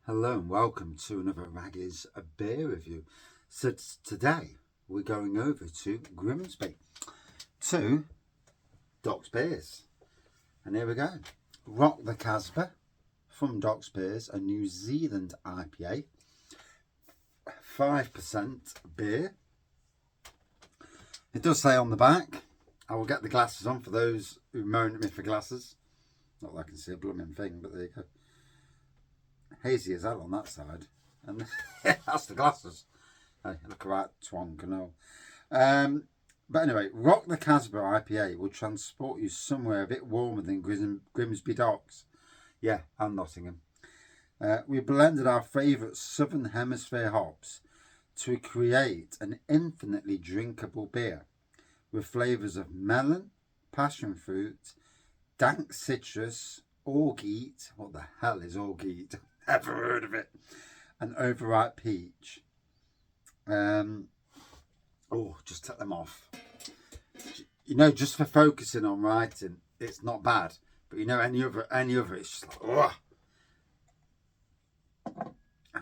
Hello and welcome to another Raggy's beer review. So today we're going over to Grimsby, to Doc's Beers. And here we go. Rock the Kasbah from Doc's Beers, a New Zealand IPA. 5% beer. It does say on the back, I will get the glasses on for those who moan at me for glasses. Not that I can see a blooming thing, but there you go. Hazy as hell on that side, and that's the glasses. Hey, look right twonk and all. But anyway, Rock the Kasbah IPA will transport you somewhere a bit warmer than Grimsby Docks. Yeah, and Nottingham. We blended our favourite Southern Hemisphere hops to create an infinitely drinkable beer with flavours of melon, passion fruit, dank citrus, orgeat. What the hell is orgeat? Never heard of it. And overripe peach. Just take them off. You know, just for focusing on writing, it's not bad. But you know, any other, it's just like, oh.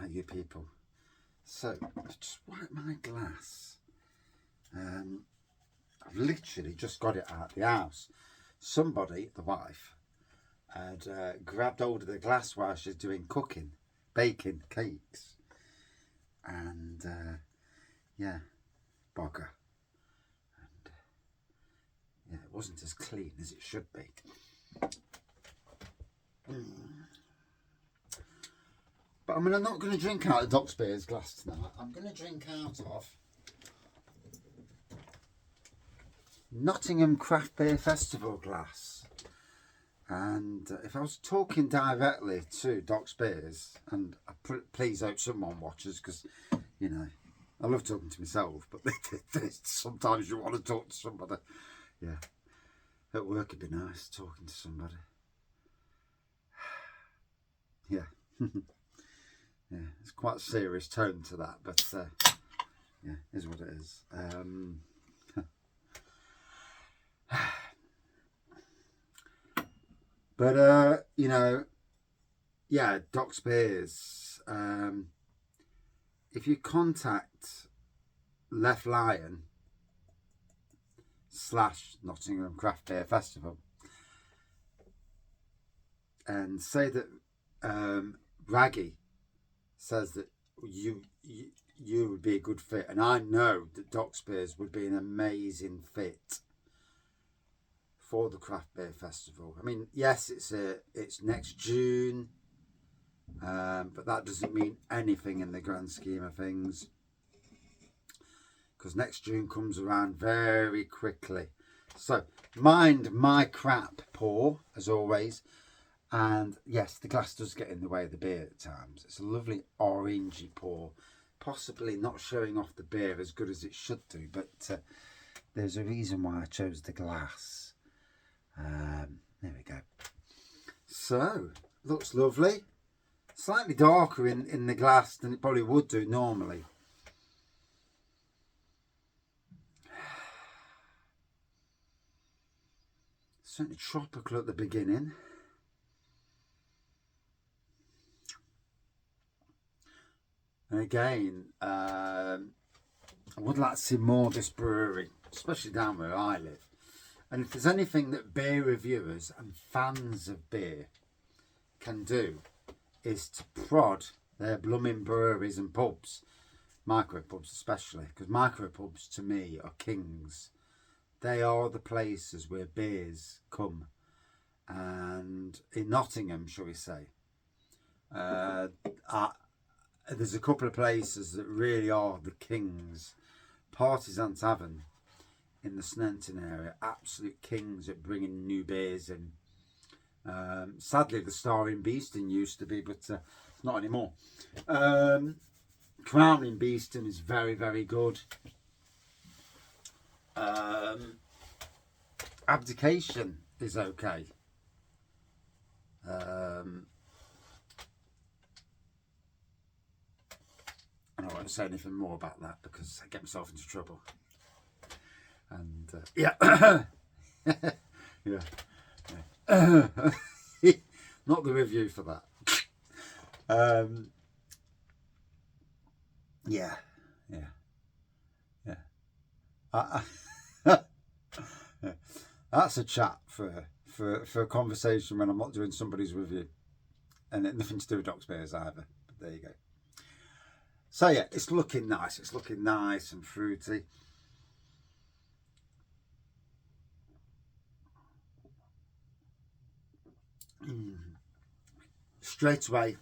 You people. So, let's just wipe my glass. I've literally just got it out of the house. Somebody, the wife, had grabbed hold of the glass while she's doing cooking, baking cakes. And, bugger. And, it wasn't as clean as it should be. But I'm not going to drink out of Doc's Beer's glass tonight. I'm going to drink out of Nottingham Craft Beer Festival glass. And if I was talking directly to Doc's Beers, and I please hope someone watches, because, you know, I love talking to myself, but sometimes you want to talk to somebody. Yeah. At work it'd be nice talking to somebody. Yeah. Yeah, it's quite a serious tone to that, but yeah, is what it is. But you know, yeah, Doc's Beers. If you contact Left Lion / Nottingham Craft Beer Festival and say that Raggy says that you would be a good fit, and I know that Doc's Beers would be an amazing fit for the Craft Beer Festival. I mean, yes, it's next June, but that doesn't mean anything in the grand scheme of things, because next June comes around very quickly. So mind my crap pour, as always. And yes, the glass does get in the way of the beer at times. It's a lovely orangey pour, possibly not showing off the beer as good as it should do, but there's a reason why I chose the glass. There we go. So, looks lovely. Slightly darker in the glass than it probably would do normally. Certainly tropical at the beginning. And again, I would like to see more of this brewery, especially down where I live. And if there's anything that beer reviewers and fans of beer can do, is to prod their blooming breweries and pubs, micropubs especially, because micropubs to me are kings. They are the places where beers come. And in Nottingham, shall we say, there's a couple of places that really are the kings. Partisan Tavern in the Sneinton area, absolute kings at bringing new beers in. Sadly, the Star in Beeston used to be, but not anymore. Crown in Beeston is very, very good. Abdication is okay. I don't want to say anything more about that because I get myself into trouble. And yeah, yeah. Not the review for that. um, yeah. I, yeah. That's a chat for a conversation when I'm not doing somebody's review, and nothing to do with Doc's Beers either. But there you go. So yeah, it's looking nice. It's looking nice and fruity. Straight away,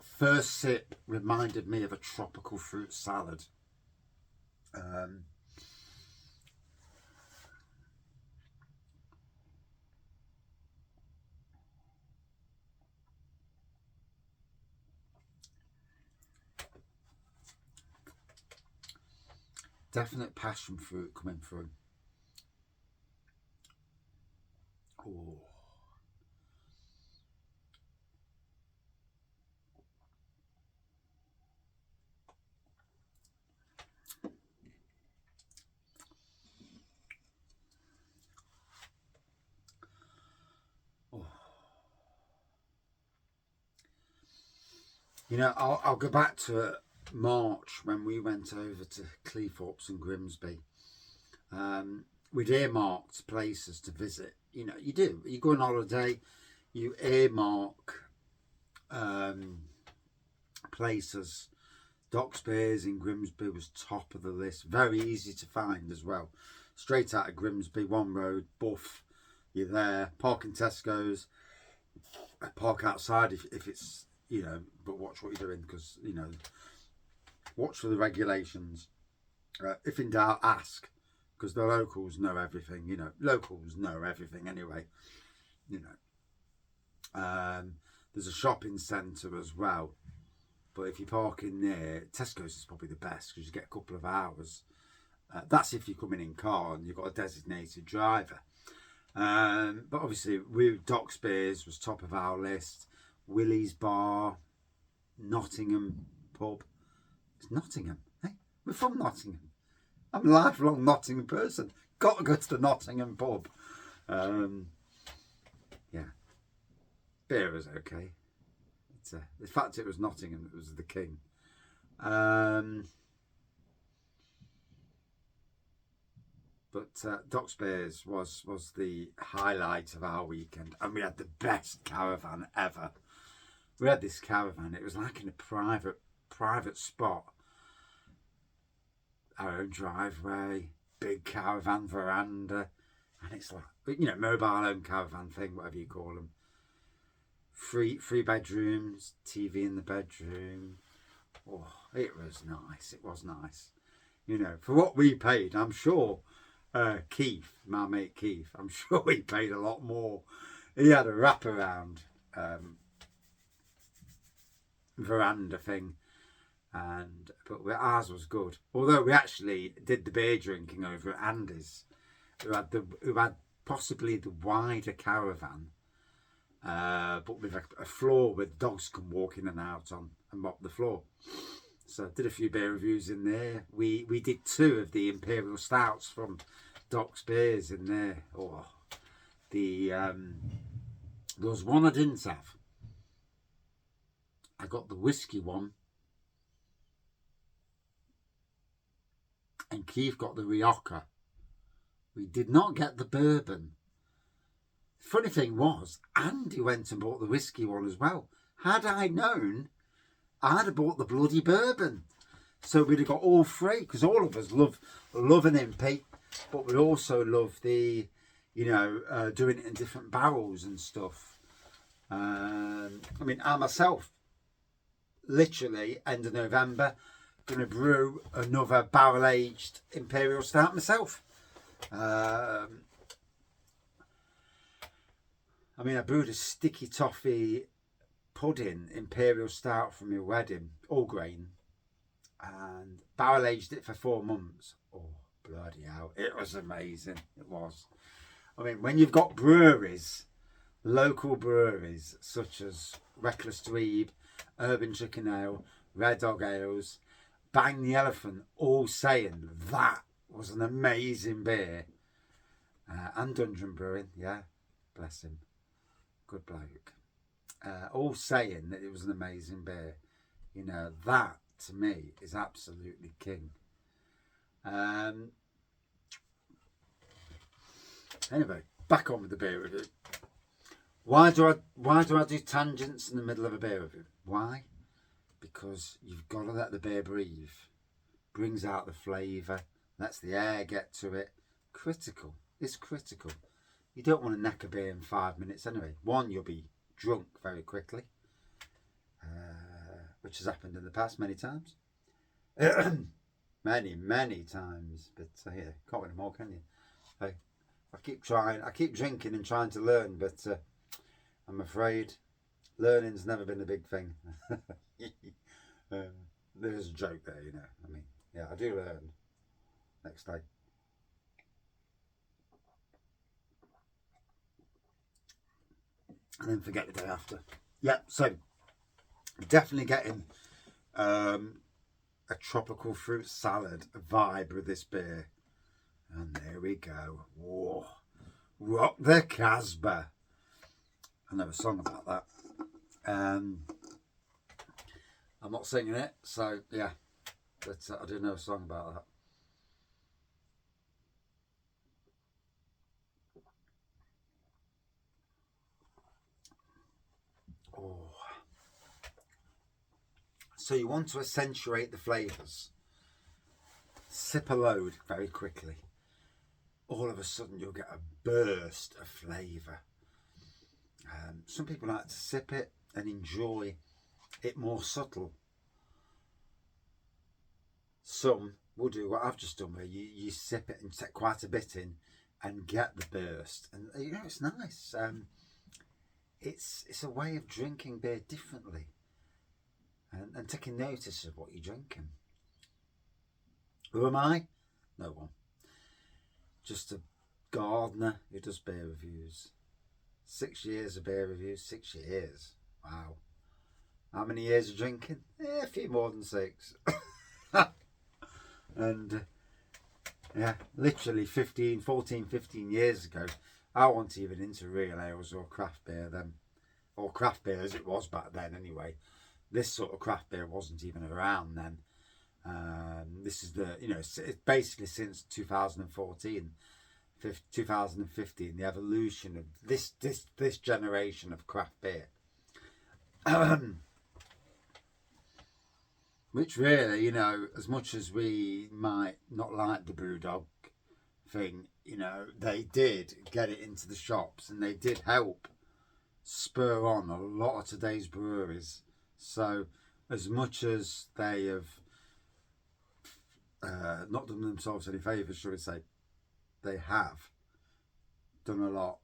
first sip reminded me of a tropical fruit salad. Definite passion fruit coming through. Oh. Oh. You know, I'll go back to March when we went over to Cleethorpes and Grimsby. We'd earmarked places to visit. You know, you do. You go on holiday, you earmark places. Doc's Beers in Grimsby was top of the list. Very easy to find as well. Straight out of Grimsby, one road, buff. You're there. Park in Tesco's. Park outside if it's, you know, but watch what you're doing because, you know, watch for the regulations. If in doubt, ask because the locals know everything. You know, locals know everything anyway. You know, there's a shopping centre as well. But if you're parking near, Tesco's is probably the best because you get a couple of hours. That's if you're coming in car and you've got a designated driver. But obviously, Doc's Beers was top of our list. Willie's Bar, Nottingham Pub. It's Nottingham, hey? We're from Nottingham. I'm a lifelong Nottingham person. Got to go to the Nottingham Pub. Yeah. Beer was okay. The fact it was Nottingham that was the king. But Doc's Beers was the highlight of our weekend, and we had the best caravan ever. We had this caravan. It was like in a private spot. Our own driveway, big caravan veranda, and it's like, you know, mobile home caravan thing, whatever you call them. Three bedrooms, TV in the bedroom. Oh, it was nice. It was nice. You know, for what we paid, I'm sure Keith, my mate Keith, I'm sure he paid a lot more. He had a wraparound veranda thing, but ours was good. Although we actually did the beer drinking over at Andy's, who had possibly the wider caravan. But with a floor where dogs can walk in and out on and mop the floor. So I did a few beer reviews in there. We did 2 of the Imperial Stouts from Doc's Beers in there. Oh, there was one I didn't have. I got the whiskey one, and Keith got the Rioja. We did not get the bourbon. Funny thing was, Andy went and bought the whiskey one as well. Had I known, I'd have bought the bloody bourbon. So we'd have got all 3, because all of us love an MP, but we also love the, you know, doing it in different barrels and stuff. I mean, I myself, literally, end of November, going to brew another barrel-aged Imperial Stout myself. I mean, I brewed a sticky toffee pudding Imperial Stout from your wedding, all grain, and barrel aged it for 4 months. Oh, bloody hell. It was amazing. It was. I mean, when you've got breweries, local breweries, such as Reckless Dweeb, Urban Chicken Ale, Red Dog Ales, Bang the Elephant, all saying that was an amazing beer. And Dungeon Brewing, yeah, bless him. Good bloke. all saying that it was an amazing beer. You know, that to me is absolutely king. Anyway, back on with the beer review. Why do I do tangents in the middle of a beer review? Why? Because you've got to let the beer breathe. Brings out the flavour, lets the air get to it. Critical. It's critical. You don't want to neck a beer in 5 minutes anyway. One, you'll be drunk very quickly, which has happened in the past many times. many times. But yeah, can't win them all, can you? I keep trying. I keep drinking and trying to learn, but I'm afraid learning's never been a big thing. There's a joke there, you know. I mean, yeah, I do learn next day. And then forget the day after. Yeah, so definitely getting a tropical fruit salad vibe with this beer. And there we go. Whoa. Rock the Kasbah. I know a song about that. I'm not singing it, so yeah. But I do know a song about that. Oh. So you want to accentuate the flavours. Sip a load very quickly. All of a sudden you'll get a burst of flavour. Some people like to sip it and enjoy it more subtle. Some will do what I've just done, where you sip it and take quite a bit in and get the burst. And you know, it's nice. It's a way of drinking beer differently and taking notice of what you're drinking. Who am I? No one. Just a gardener who does beer reviews. 6 years of beer reviews. 6 years. Wow. How many years of drinking? A few more than 6. And yeah, literally 15 years ago, I wasn't even into real ales or craft beer then. Or craft beer as it was back then anyway. This sort of craft beer wasn't even around then. This is it's basically since 2014, 2015, the evolution of this generation of craft beer. Which really, as much as we might not like the Brewdog thing, they did get it into the shops and they did help spur on a lot of today's breweries. So as much as they have not done themselves any favours, shall we say, they have done a lot.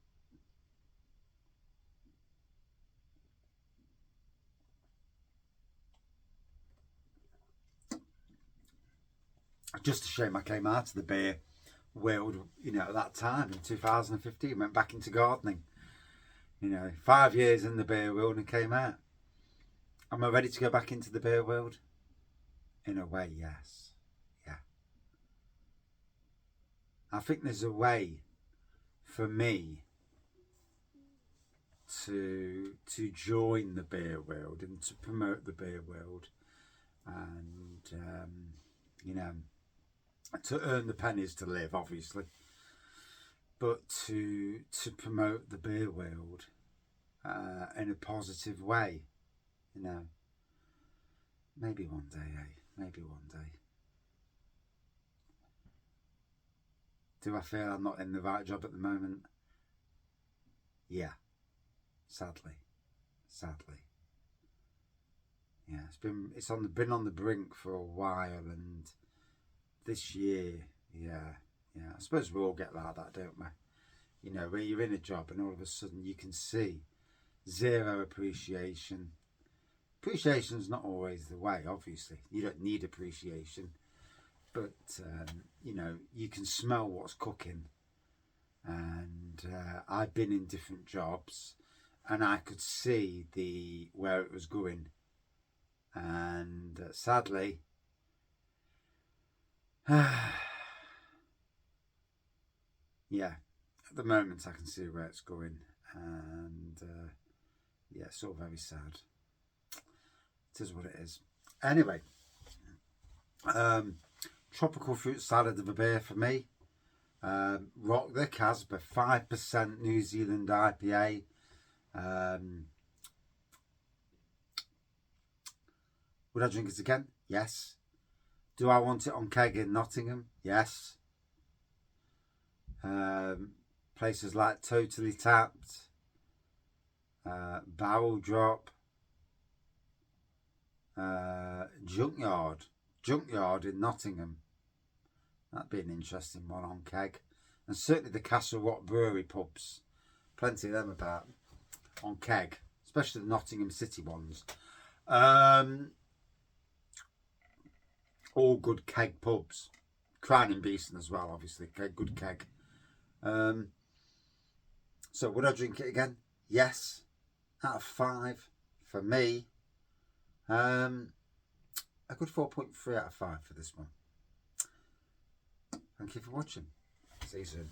Just a shame I came out of the beer world, at that time in 2015, went back into gardening. 5 years in the beer world and came out. Am I ready to go back into the beer world? In a way, yes. Yeah. I think there's a way for me to join the beer world and to promote the beer world and to earn the pennies to live, obviously, but to promote the beer world in a positive way. Maybe one day, maybe one day. Do I feel I'm not in the right job at the moment? Yeah, sadly. Yeah, it's been on the brink for a while, and this year, yeah. I suppose we all get like that, don't we? Where you're in a job and all of a sudden you can see zero appreciation. Appreciation's not always the way, obviously. You don't need appreciation, but you can smell what's cooking. And I've been in different jobs, and I could see where it was going. And sadly, yeah, at the moment I can see where it's going, and Yeah, it's all very sad. It is what it is. Anyway, tropical fruit salad of a beer for me. Rock the Kasbah 5% New Zealand IPA. Would I drink it again? Yes. Do I want it on keg in Nottingham? Yes. Places like Totally Tapped, Barrel Drop, Junkyard in Nottingham. That'd be an interesting one on keg. And certainly the Castle Rock Brewery pubs. Plenty of them about on keg, especially the Nottingham City ones. All good keg pubs. Crown and Beeson as well, obviously. Good keg. So would I drink it again? Yes. Out of 5 for me. A good 4.3 out of 5 for this one. Thank you for watching. See you soon.